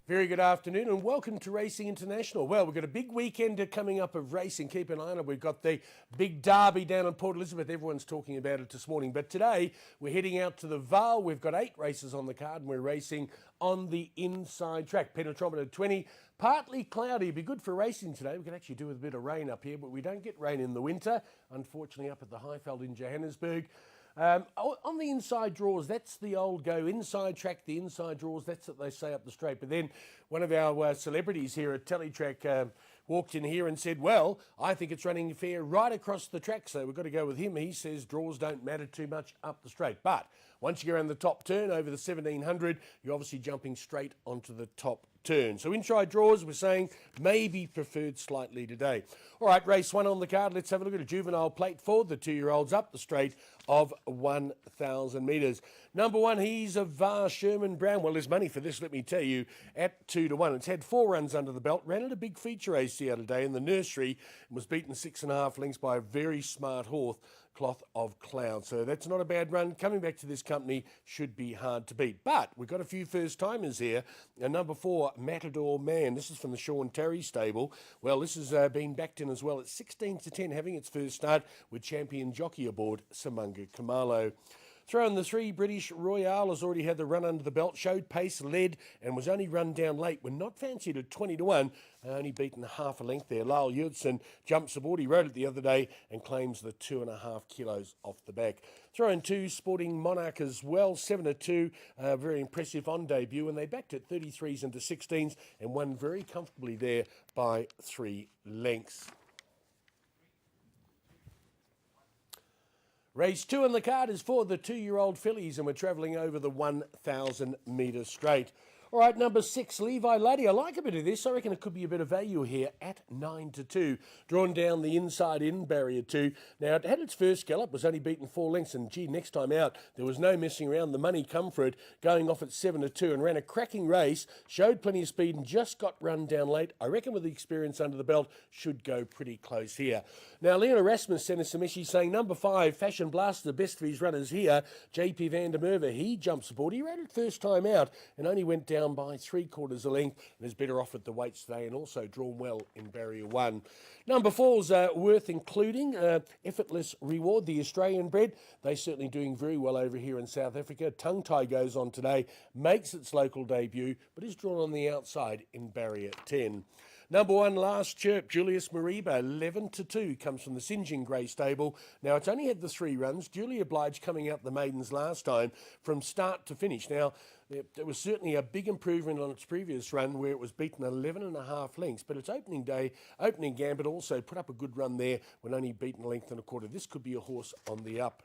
Very good afternoon and welcome to Racing International. Well, we've got a big weekend coming up of racing. Keep an eye on it. We've got the big derby down in Port Elizabeth. Everyone's talking about it this morning. But today we're heading out to the Vale. We've got 8 races on the card and we're racing on the inside track. Penetrometer 20, partly cloudy. It'd be good for racing today. We could actually do with a bit of rain up here, but we don't get rain in the winter, unfortunately, up at the Highveld in Johannesburg. On the inside draws, that's the old go. Inside track, the inside draws, that's what they say up the straight. But then one of our celebrities here at Teletrack walked in here and said, well, I think it's running fair right across the track, so we've got to go with him. He says draws don't matter too much up the straight. But once you go around the top turn over the 1700, you're obviously jumping straight onto the top turn. So inside draws, we're saying maybe preferred slightly today. All right, race 1 on the card. Let's have a look at a juvenile plate for the 2-year-olds up the straight of 1,000 metres. Number 1, he's a VAR Sherman Brown. Well, there's money for this, let me tell you, at 2-1. It's had 4 runs under the belt. Ran at a big feature race the other day in the nursery and was beaten 6.5 lengths by a very smart horse, Cloth of Cloud. So that's not a bad run. Coming back to this company should be hard to beat. But we've got a few first-timers here. And number 4, Matador Man. This is from the Sean Terry stable. Well, this has been backed in as well at 16-10, having its first start with champion jockey aboard, Samunga Kamalo. Throw in the 3, British Royale has already had the run under the belt, showed pace, led, and was only run down late. When not fancied at 20-1, only beaten half a length there. Lyle Yurtson jumps aboard. He rode it the other day and claims the 2.5 kilos off the back. Throw in 2, Sporting Monarch as well, 7-2, very impressive on debut, and they backed it 33s into 16s and won very comfortably there by 3 lengths. Race 2 on the card is for the 2-year-old fillies, and we're travelling over the 1,000 metre straight. All right, number 6, Levi Laddie. I like a bit of this. I reckon it could be a bit of value here at 9-2. Drawn down the inside in barrier 2. Now, it had its first gallop, was only beaten 4 lengths, and gee, next time out, there was no messing around. The money come for it, going off at 7-2, and ran a cracking race, showed plenty of speed, and just got run down late. I reckon with the experience under the belt, should go pretty close here. Now, Leon Erasmus sent us a message saying, number 5, Fashion Blaster, the best of his runners here, JP van der Merwe. He jumps aboard. He ran it first time out, and only went down by 3/4 a length and is better off at the weights today and also drawn well in barrier 1. Number 4's worth including Effortless Reward, the Australian bred. They're certainly doing very well over here in South Africa. Tongue Tie goes on today, makes its local debut, but is drawn on the outside in barrier 10. Number 1, Last Chirp, Julius Mariba, 11-2, comes from the Sinjin Grey stable. Now, it's only had the 3 runs. Julia Oblige coming out the maidens last time from start to finish. Now, there was certainly a big improvement on its previous run where it was beaten 11.5 lengths, but its opening gambit also put up a good run there when only beaten 1.25 lengths. This could be a horse on the up.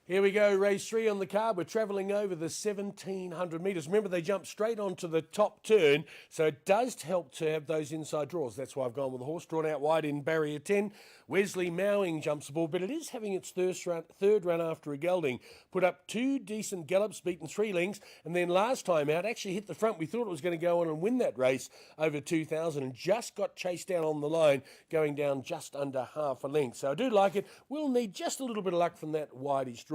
Here we go, race 3 on the card. We're travelling over the 1,700 metres. Remember, they jump straight onto the top turn, so it does help to have those inside draws. That's why I've gone with the horse drawn out wide in barrier 10. Wesley Mowing jumps aboard, but it is having its third run after a gelding. Put up 2 decent gallops, beaten 3 lengths, and then last time out actually hit the front. We thought it was going to go on and win that race over 2,000 and just got chased down on the line, going down just under half a length. So I do like it. We'll need just a little bit of luck from that wideish draw.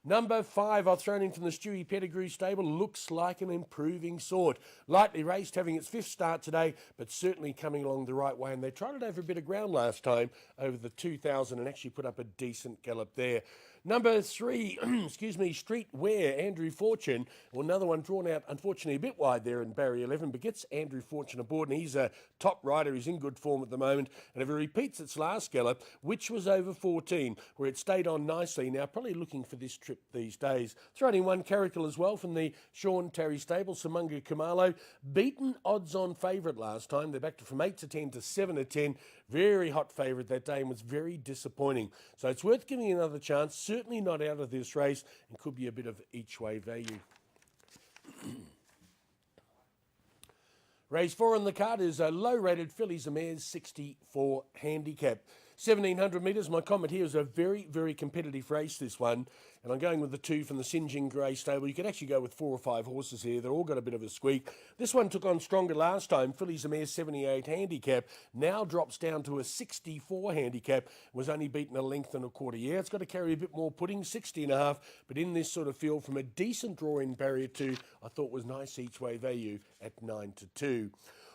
Number 5, I've thrown in from the Stewie Pettigrew stable. Looks like an improving sort. Lightly raced, having its 5th start today, but certainly coming along the right way. And they tried it over a bit of ground last time, over the 2,000, and actually put up a decent gallop there. Number 3, Streetwear, Andrew Fortune. Well, another one drawn out, unfortunately, a bit wide there in barrier 11, but gets Andrew Fortune aboard, and he's a top rider. He's in good form at the moment. And if it repeats its last gallop, which was over 14, where it stayed on nicely, now probably looking for this trip these days. Thrown in 1 Caracal as well from the Sean Terry stable, Samunga Kamalo. Beaten odds-on favourite last time. They backed it from 8-10 to 7-10. Very hot favourite that day and was very disappointing. So it's worth giving another chance. Certainly not out of this race and could be a bit of each-way value. Race 4 on the card is a low-rated fillies and mares 64 handicap. 1,700 metres, my comment here is a very, very competitive race, this one. And I'm going with the 2 from the Sinjin Grey stable. You could actually go with 4 or 5 horses here. They're all got a bit of a squeak. This one took on stronger last time. Fillies a Mare 78 handicap. Now drops down to a 64 handicap. Was only beaten a length and a quarter. Yeah, it's got to carry a bit more pudding, 60.5. But in this sort of field from a decent draw in barrier 2, I thought was nice each way value at 9-2.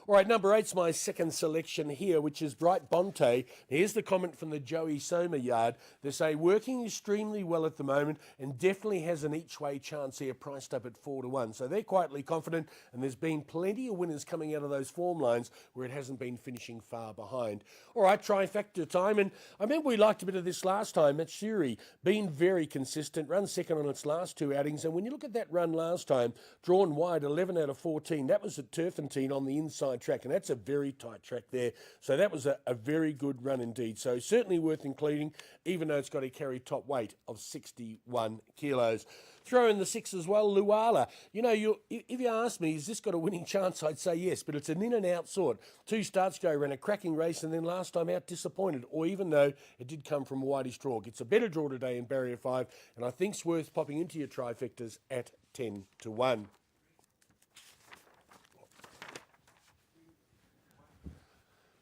All right, number 8's my second selection here, which is Bright Bonte. Here's the comment from the Joey Soma yard. They say, working extremely well at the moment and definitely has an each-way chance here, priced up at 4-1. So they're quietly confident, and there's been plenty of winners coming out of those form lines where it hasn't been finishing far behind. All right, trifecta time. And I remember we liked a bit of this last time. Matsuri, been very consistent, run second on its last 2 outings. And when you look at that run last time, drawn wide, 11 out of 14, that was at Turfentine on the inside track, and that's a very tight track there. So that was a very good run indeed. So certainly worth including, even though it's got to carry top weight of 61 kilos. Throw in the 6 as well, Luala. You know, if you ask me, has this got a winning chance, I'd say yes, but it's an in and out sort. 2 starts ago, ran a cracking race, and then last time out disappointed, or even though it did come from a wideish draw. Gets a better draw today in barrier 5, and I think it's worth popping into your trifectas at 10-1.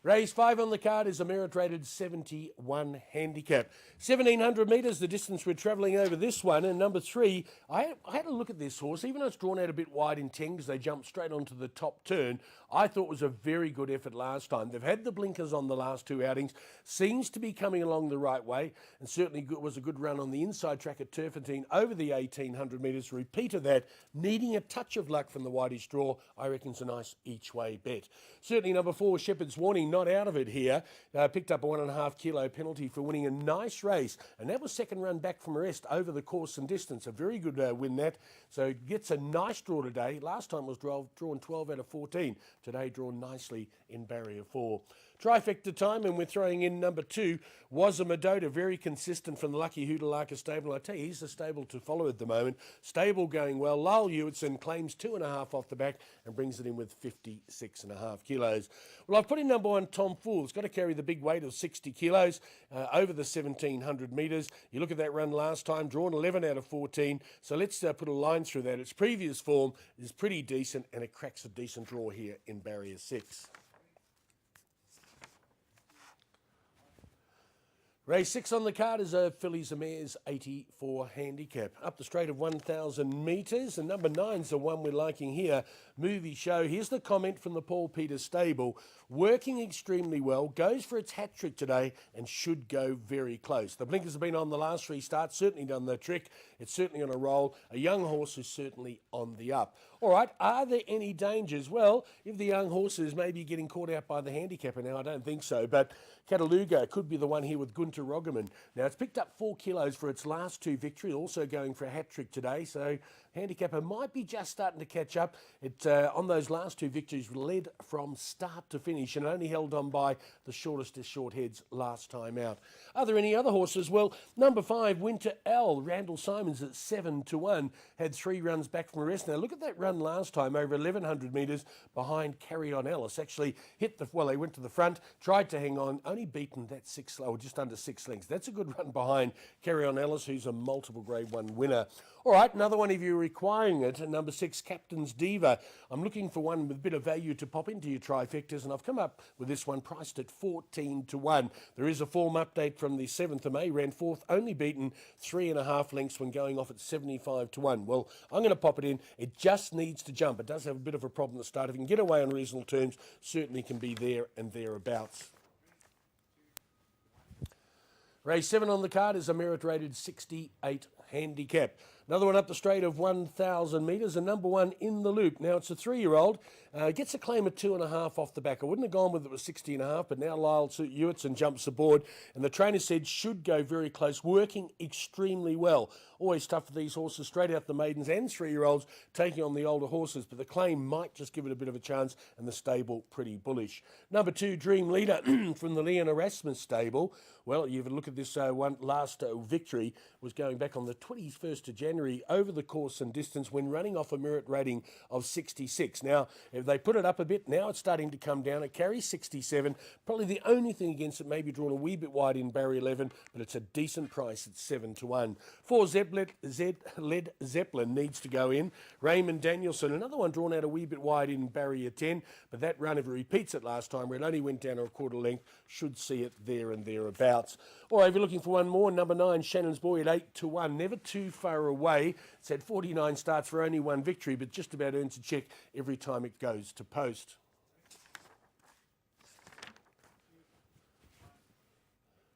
Race 5 on the card is a merit-rated 71 handicap. 1,700 metres, the distance we're travelling over this one. And number 3, I had a look at this horse. Even though it's drawn out a bit wide in 10 because they jumped straight onto the top turn, I thought it was a very good effort last time. They've had the blinkers on the last 2 outings. Seems to be coming along the right way. And certainly was a good run on the inside track at Turfentine over the 1,800 metres. Repeat of that, needing a touch of luck from the wideish draw. I reckon it's a nice each-way bet. Certainly number 4, Shepherd's Warning, not out of it here. Picked up a 1.5 kilo penalty for winning a nice race, and that was second run back from arrest over the course and distance. A very good win that. So gets a nice draw today. Last time was drawn 12 out of 14. Today drawn nicely in barrier 4. Trifecta time, and we're throwing in number 2, Was a Medota, very consistent from the Lucky Hoodalaka stable. I tell you, he's a stable to follow at the moment. Stable going well. Lyle Hewitson claims 2.5 off the back and brings it in with 56.5 kilos. Well, I've put in number 1, Tom Fool. It's got to carry the big weight of 60 kilos over the 1,700 metres. You look at that run last time, drawn 11 out of 14. So let's put a line through that. Its previous form is pretty decent, and it cracks a decent draw here in barrier 6. Race 6 on the card is a Fillies a Mares 84 handicap. Up the straight of 1,000 metres. And number 9's the one we're liking here, Movie Show. Here's the comment from the Paul Peters stable. Working extremely well, goes for its hat trick today and should go very close. The blinkers have been on the last 3 starts, certainly done the trick. It's certainly on a roll. A young horse is certainly on the up. All right, are there any dangers? Well, if the young horse is maybe getting caught out by the handicapper now, I don't think so, but Cataluga could be the one here with Gunter Rogerman. Now, it's picked up 4 kilos for its last 2 victories, also going for a hat-trick today, so handicapper might be just starting to catch up. It on those last 2 victories, led from start to finish and only held on by the shortest of short heads last time out. Are there any other horses? Well, number 5, Winter L, Randall Simons at 7-1, had 3 runs back from arrest. Now, look at that run last time over 1,100 metres behind Carry On Ellis. Actually hit they went to the front, tried to hang on, only beaten that 6, or just under 6 lengths. That's a good run behind Carry On Ellis, who's a multiple Grade 1 winner. All right, another one if you're requiring it, number 6, Captain's Diva. I'm looking for one with a bit of value to pop into your trifectas, and I've come up with this one priced at 14-1. There is a form update from the 7th of May, ran 4th, only beaten 3.5 lengths when going off at 75-1. Well, I'm going to pop it in. It just needs to jump. It does have a bit of a problem at the start. If you can get away on reasonable terms, certainly can be there and thereabouts. Race 7 on the card is a merit-rated 68 handicap. Another one up the straight of 1,000 metres, and number 1 in the loop. Now, it's a 3-year-old. Gets a claim of 2.5 off the back. I wouldn't have gone with it with 60.5, but now Lyle Hewitson jumps aboard, and the trainer said should go very close, working extremely well. Always tough for these horses, straight out the maidens and 3-year-olds, taking on the older horses, but the claim might just give it a bit of a chance, and the stable pretty bullish. Number 2, Dream Leader from the Leon Erasmus stable. Well, you have a look at this one last victory, was going back on the 21st of January. extraordinary over the course and distance when running off a merit rating of 66. Now, if they put it up a bit, now it's starting to come down. It carries 67. Probably the only thing against it may be drawn a wee bit wide in barrier 11, but it's a decent price at 7-1. 4 Led Zeppelin needs to go in. Raymond Danielson, another one drawn out a wee bit wide in barrier 10, but that run, if it repeats it last time, where it only went down a quarter length, should see it there and thereabouts. All right, if you're looking for one more, number 9, Shannon's Boy at 8-1, never too far away. It's had 49 starts for only one victory, but just about earns a check every time it goes to post.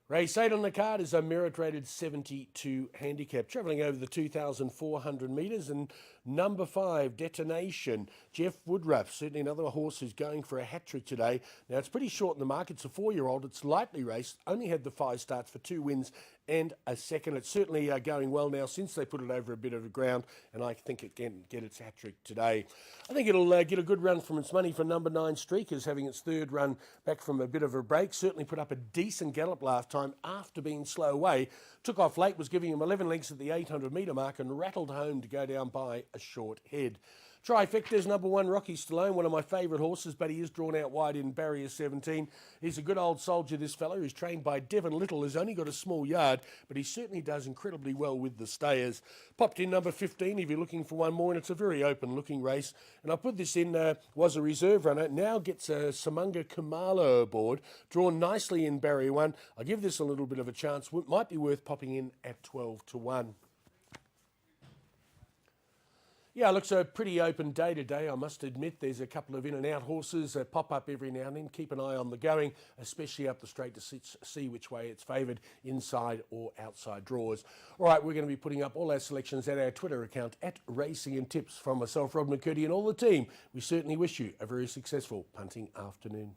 Race 8 on the card is a merit-rated 72 handicap, travelling over the 2,400 metres, and number 5, Detonation, Jeff Woodruff, certainly another horse who's going for a hat-trick today. Now, it's pretty short in the market. It's a 4-year-old. It's lightly raced, only had the 5 starts for 2 wins and a second. It's certainly going well now since they put it over a bit of the ground, and I think it can get its hat-trick today. I think it'll get a good run from its money for number 9, Streakers, having its 3rd run back from a bit of a break. Certainly put up a decent gallop last time after being slow away. Took off late, was giving him 11 lengths at the 800 metre mark and rattled home to go down by a short head. Trifecta's number 1, Rocky Stallone, one of my favourite horses, but he is drawn out wide in barrier 17. He's a good old soldier, this fellow. He's trained by Devon Little. He's only got a small yard, but he certainly does incredibly well with the stayers. Popped in number 15 if you're looking for one more, and it's a very open-looking race. And I put this in, was a reserve runner, now gets a Samunga Kamalo aboard, drawn nicely in barrier 1. I'll give this a little bit of a chance. Might be worth popping in at 12-1. Yeah, it looks a pretty open day today, I must admit. There's a couple of in and out horses that pop up every now and then. Keep an eye on the going, especially up the straight to see which way it's favoured, inside or outside draws. All right, we're going to be putting up all our selections at our Twitter account at Racing and Tips. From myself, Rob McCurdy, and all the team, we certainly wish you a very successful punting afternoon.